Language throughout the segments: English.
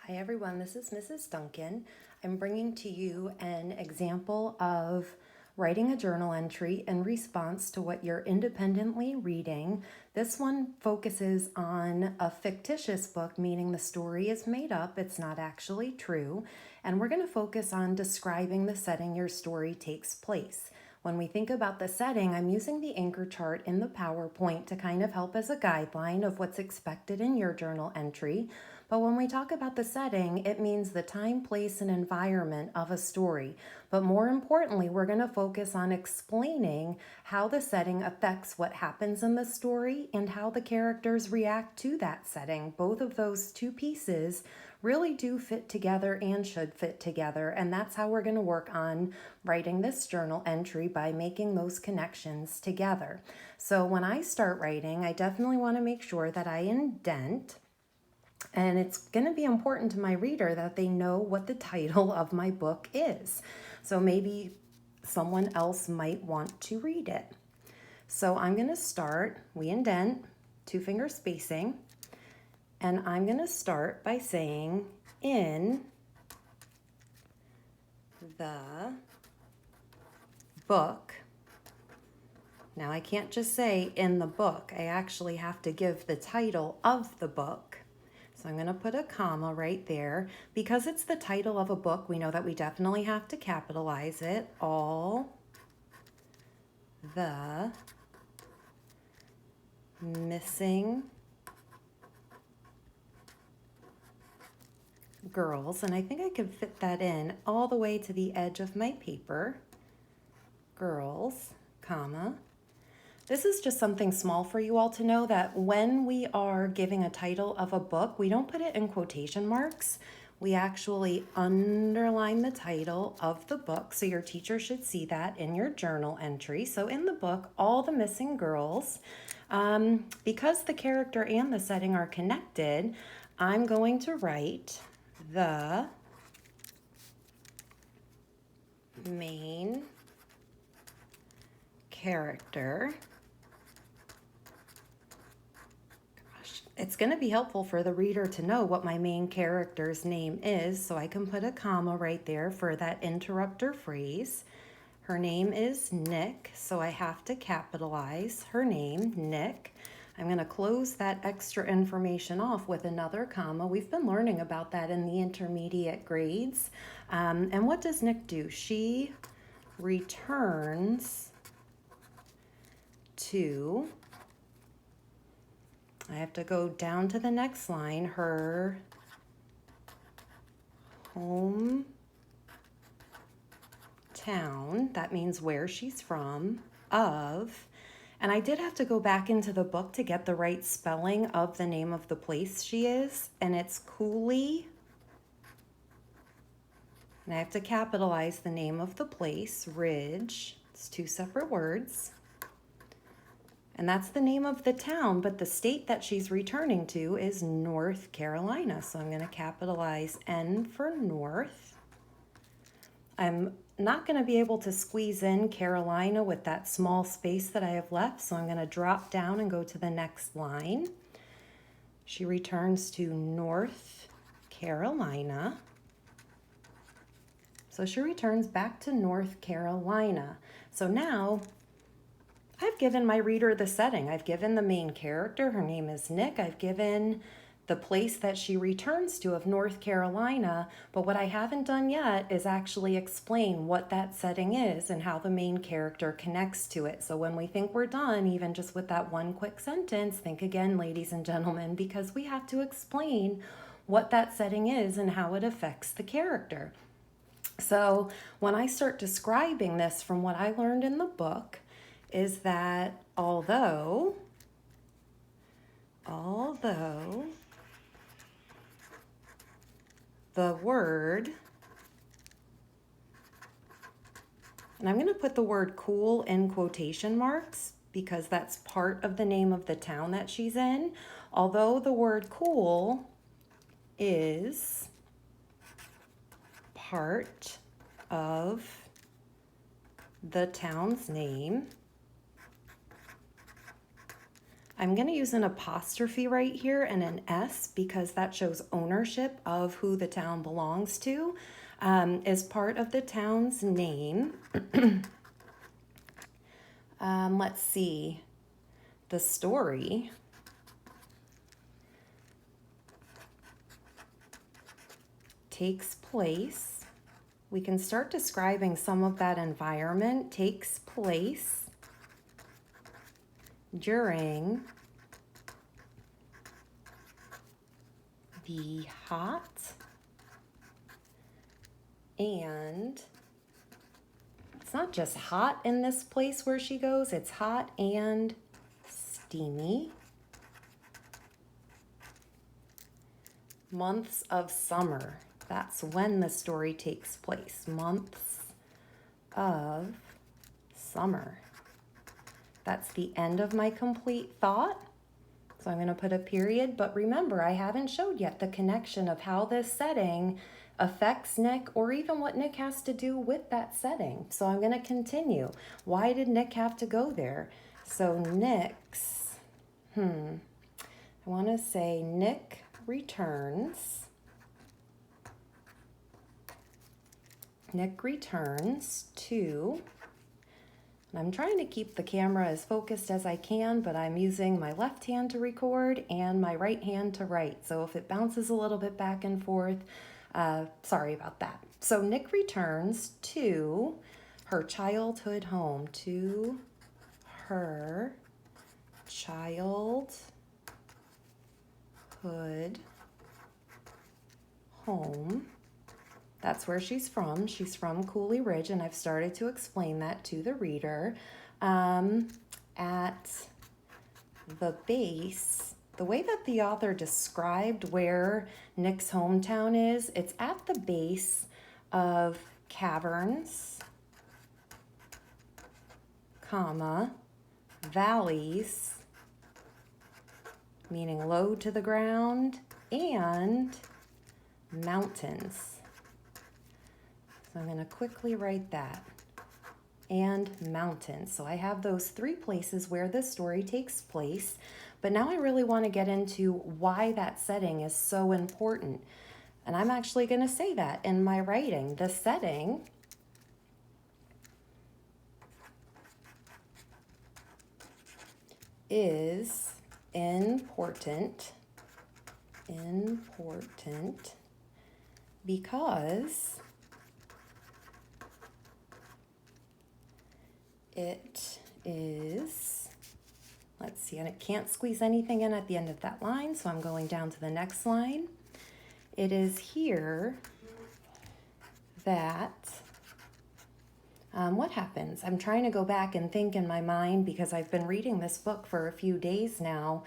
Hi everyone, this is Mrs. Duncan. I'm bringing to you an example of writing a journal entry in response to what you're independently reading. This one focuses on a fictitious book, meaning the story is made up, it's not actually true, and we're going to focus on describing the setting your story takes place. When we think about the setting, I'm using the anchor chart in the PowerPoint to kind of help as a guideline of what's expected in your journal entry. But when we talk about the setting, it means the time, place, and environment of a story. But more importantly, we're going to focus on explaining how the setting affects what happens in the story and how the characters react to that setting. Both of those two pieces really do fit together and should fit together. And that's how we're going to work on writing this journal entry, by making those connections together. So when I start writing, I definitely want to make sure that I indent. And it's going to be important to my reader that they know what the title of my book is. So maybe someone else might want to read it. So I'm going to start, we indent, 2-finger spacing, and I'm going to start by saying in the book. Now I can't just say in the book, I actually have to give the title of the book. So I'm going to put a comma right there. Because it's the title of a book, we know that we definitely have to capitalize it. All the missing girls, and I think I could fit that in all the way to the edge of my paper. Girls, comma. This is just something small for you all to know, that when we are giving a title of a book, we don't put it in quotation marks. We actually underline the title of the book, so your teacher should see that in your journal entry. So in the book, All the Missing Girls, because the character and the setting are connected, I'm going to write the main character. It's going to be helpful for the reader to know what my main character's name is, so I can put a comma right there for that interrupter phrase. Her name is Nick, so I have to capitalize her name, Nick. I'm going to close that extra information off with another comma. We've been learning about that in the intermediate grades. And what does Nick do? She returns to, I have to go down to the next line, her hometown. That means where she's from, of, and I did have to go back into the book to get the right spelling of the name of the place she is, and it's Cooley. And I have to capitalize the name of the place, Ridge. It's 2 separate words. And that's the name of the town, but the state that she's returning to is North Carolina. So I'm going to capitalize N for North. I'm not going to be able to squeeze in Carolina with that small space that I have left, so I'm going to drop down and go to the next line. She returns to North Carolina. So she returns back to North Carolina. So now I've given my reader the setting. I've given the main character, her name is Nick. I've given the place that she returns to of North Carolina, but what I haven't done yet is actually explain what that setting is and how the main character connects to it. So when we think we're done, even just with that one quick sentence, think again, ladies and gentlemen, because we have to explain what that setting is and how it affects the character. So when I start describing this from what I learned in the book, is that although the word, and I'm going to put the word cool in quotation marks because that's part of the name of the town that she's in, although the word cool is part of the town's name, I'm going to use an apostrophe right here and an S because that shows ownership of who the town belongs to, as part of the town's name. Let's see. The story takes place. We can start describing some of that environment. Takes place during the hot and it's not just hot in this place where she goes, it's hot and steamy months of summer. That's when the story takes place. Months of summer. That's the end of my complete thought. So I'm going to put a period, but remember, I haven't showed yet the connection of how this setting affects Nick or even what Nick has to do with that setting. So I'm going to continue. Why did Nick have to go there? So Nick's, I want to say Nick returns. Nick returns to, and I'm trying to keep the camera as focused as I can, but I'm using my left hand to record and my right hand to write. So if it bounces a little bit back and forth, sorry about that. So Nick returns to her childhood home, to her childhood home. That's where she's from. She's from Cooley Ridge, and I've started to explain that to the reader. At the base, the way that the author described where Nick's hometown is, it's at the base of caverns, comma, valleys, meaning low to the ground, and mountains. So I'm going to quickly write that. And mountains. So I have those three places where this story takes place. But now I really want to get into why that setting is so important. And I'm actually going to say that in my writing. The setting is important because it is, let's see, and it can't squeeze anything in at the end of that line, so I'm going down to the next line. It is here that, what happens? I'm trying to go back and think in my mind because I've been reading this book for a few days now.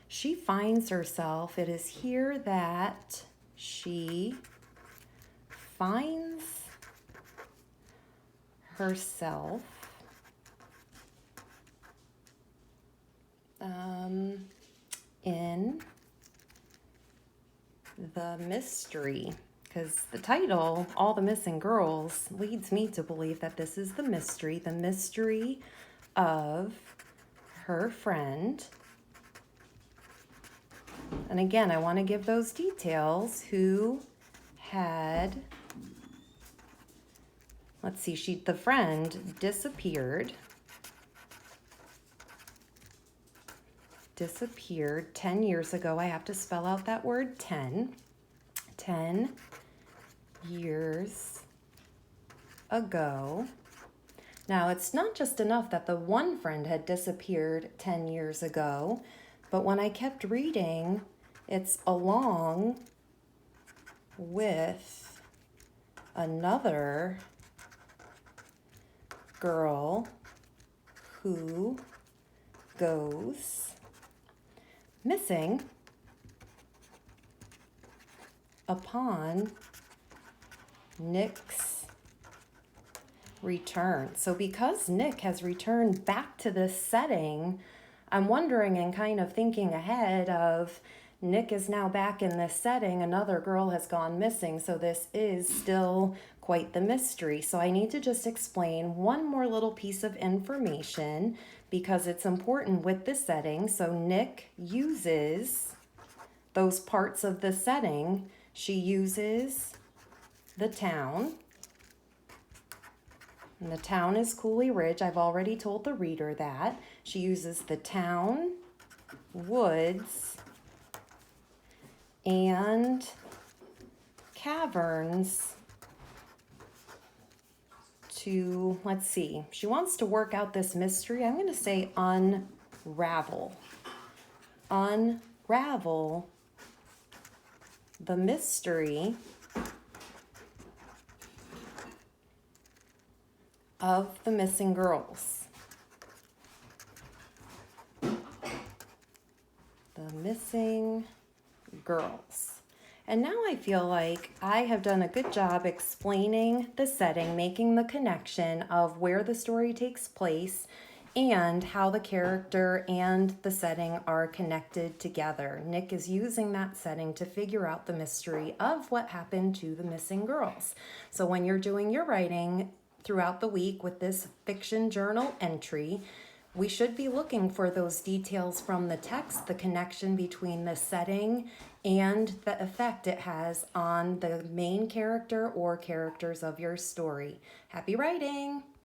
She finds herself, it is here that she finds herself in the mystery, because the title, All the Missing Girls, leads me to believe that this is the mystery of her friend. And again, I want to give those details. Who had, let's see, the friend disappeared 10 years ago. I have to spell out that word 10 years ago. Now, it's not just enough that the one friend had disappeared 10 years ago, but when I kept reading, it's along with another girl who goes missing upon Nick's return. So because Nick has returned back to this setting, I'm wondering and kind of thinking ahead of, Nick is now back in this setting. Another girl has gone missing, so this is still quite the mystery. So I need to just explain one more little piece of information because it's important with the setting. So Nick uses those parts of the setting. She uses the town. And the town is Cooley Ridge. I've already told the reader that. She uses the town, woods, and caverns to, let's see, she wants to work out this mystery. I'm going to say unravel. Unravel the mystery of the missing girls. The missing girls. And now I feel like I have done a good job explaining the setting, making the connection of where the story takes place and how the character and the setting are connected together. Nick is using that setting to figure out the mystery of what happened to the missing girls. So when you're doing your writing throughout the week with this fiction journal entry, we should be looking for those details from the text, the connection between the setting and the effect it has on the main character or characters of your story. Happy writing!